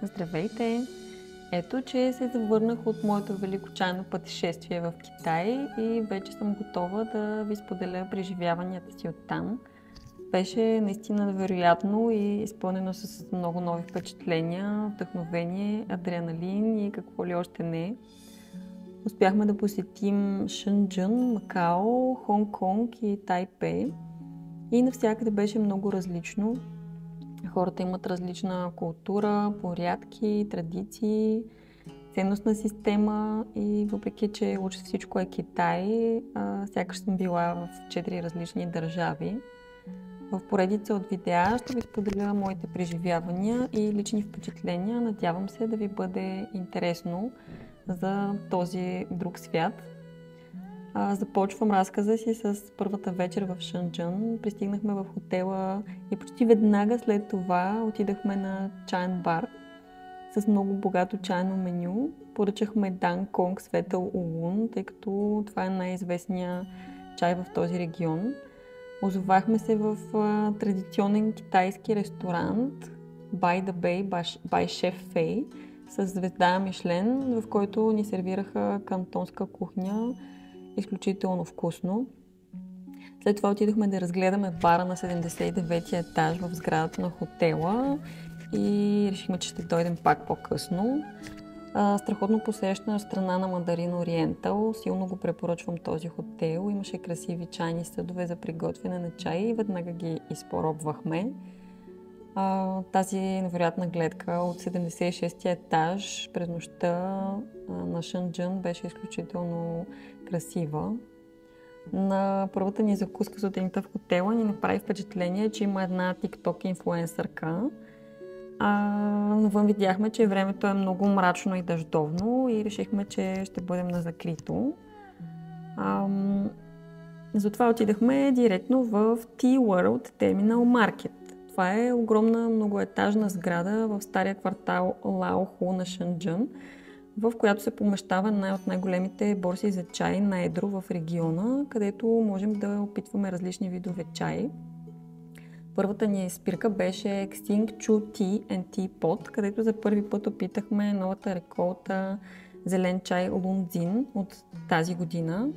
Здравейте! Ето, че се завърнах от моето велико чайно пътешествие в Китай и вече съм готова да ви споделя преживяванията си оттам. Беше наистина невероятно и изпълнено с много нови впечатления, вдъхновение, адреналин и какво ли още не. Успяхме да посетим Шенджън, Макао, Хонг-Конг и Тайпей и навсякъде беше много различно. Хората имат различна култура, порядки, традиции, ценностна система и въпреки, че уж всичко е Китай, сякаш съм била в 4 различни държави. В поредица от видеа ще ви споделя моите преживявания и лични впечатления. Надявам се да ви бъде интересно за този друг свят. Започвам разказа си с първата вечер в Шенджън. Пристигнахме в хотела и почти веднага след това отидахме на чаен бар с много богато чайно меню. Поръчахме Дан Конг Светъл Улун, тъй като това е най-известният чай в този регион. Озовахме се в традиционен китайски ресторант By the Bay by Chef Fei с звезда Мишлен, в който ни сервираха кантонска кухня. Изключително вкусно. След това отидохме да разгледаме бара на 79-ти етаж в сградата на хотела и решихме, че ще дойдем пак по-късно. Страхотно посрещна страна на Мандарин Ориентал. Силно го препоръчвам този хотел. Имаше красиви чайни съдове за приготвяне на чай и веднага ги изпробвахме. Тази невероятна гледка от 76-ти етаж през нощта на Шенджън беше изключително красива. На първата ни закуска сутринта в хотела ни направи впечатление, че има една TikTok инфлуенсърка. Навън видяхме, че времето е много мрачно и дъждовно и решихме, че ще бъдем на закрито. Затова отидахме директно в T-World Terminal Market. Това е огромна многоетажна сграда в стария квартал Лаоху на Шенджън, в която се помещава една от най-големите борси за чай на едро в региона, където можем да опитваме различни видове чай. Първата ни спирка беше Xing Chu Tea and Teapot, където за първи път опитахме новата реколта зелен чай Лунцзин от тази година,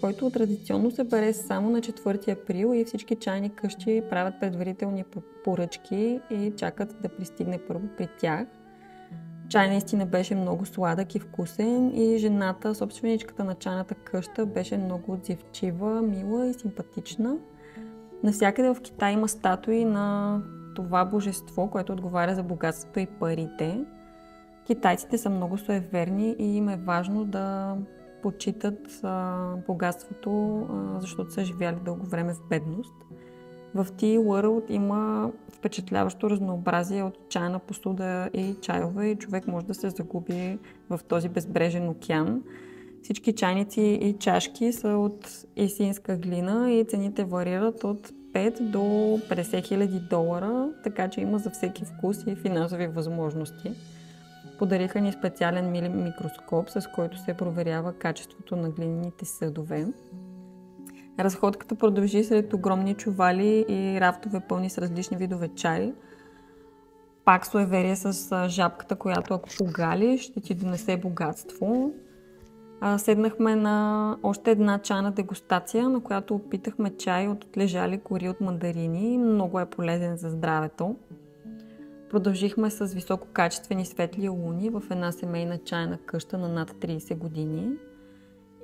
който традиционно се бере само на 4 април и всички чайни къщи правят предварителни поръчки и чакат да пристигне първо при тях. Чай наистина беше много сладък и вкусен и жената, собственичката на чайната къща, беше много отзивчива, мила и симпатична. Навсякъде в Китай има статуи на това божество, което отговаря за богатството и парите. Китайците са много суеверни и им е важно да почитат богатството, защото са живяли дълго време в бедност. В Tea World има впечатляващо разнообразие от чайна посуда и чайове и човек може да се загуби в този безбрежен океан. Всички чайници и чашки са от истинска глина и цените варират от 5 до 50 хиляди долара, така че има за всеки вкус и финансови възможности. Подариха ни специален микроскоп, с който се проверява качеството на глинените съдове. Разходката продължи сред огромни чували и рафтове пълни с различни видове чай. Пак суеверие с жабката, която ако погали, ще ти донесе богатство. Седнахме на още една чайна дегустация, на която опитахме чай от отлежали кори от мандарини. Много е полезен за здравето. Продължихме с висококачествени светли луни в една семейна чайна къща на над 30 години.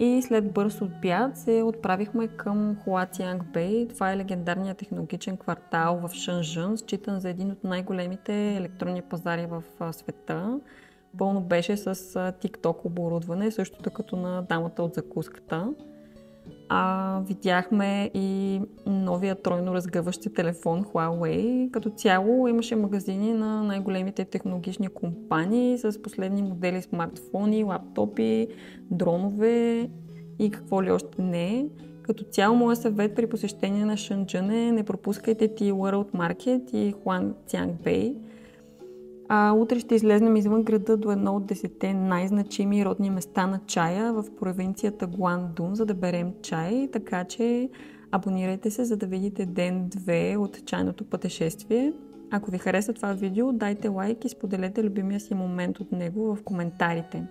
И след бърз обяд се отправихме към Хуатянг Бей. Това е легендарният технологичен квартал в Шенджън, считан за един от най-големите електронни пазари в света. Пълно беше с TikTok оборудване, същото като на дамата от закуската. Видяхме и новия тройно разгъващ се телефон Huawei. Като цяло имаше магазини на най-големите технологични компании с последни модели смартфони, лаптопи, дронове и какво ли още не. Като цяло моят съвет при посещение на Шенджън е: не пропускайте Tea World Market и Хуатянг Бей. Утре ще излезнем извън града до едно от 10 най-значими родни места на чая в провинцията Гуандун, за да берем чай, така че абонирайте се, за да видите ден 2 от чайното пътешествие. Ако ви хареса това видео, дайте лайк и споделете любимия си момент от него в коментарите.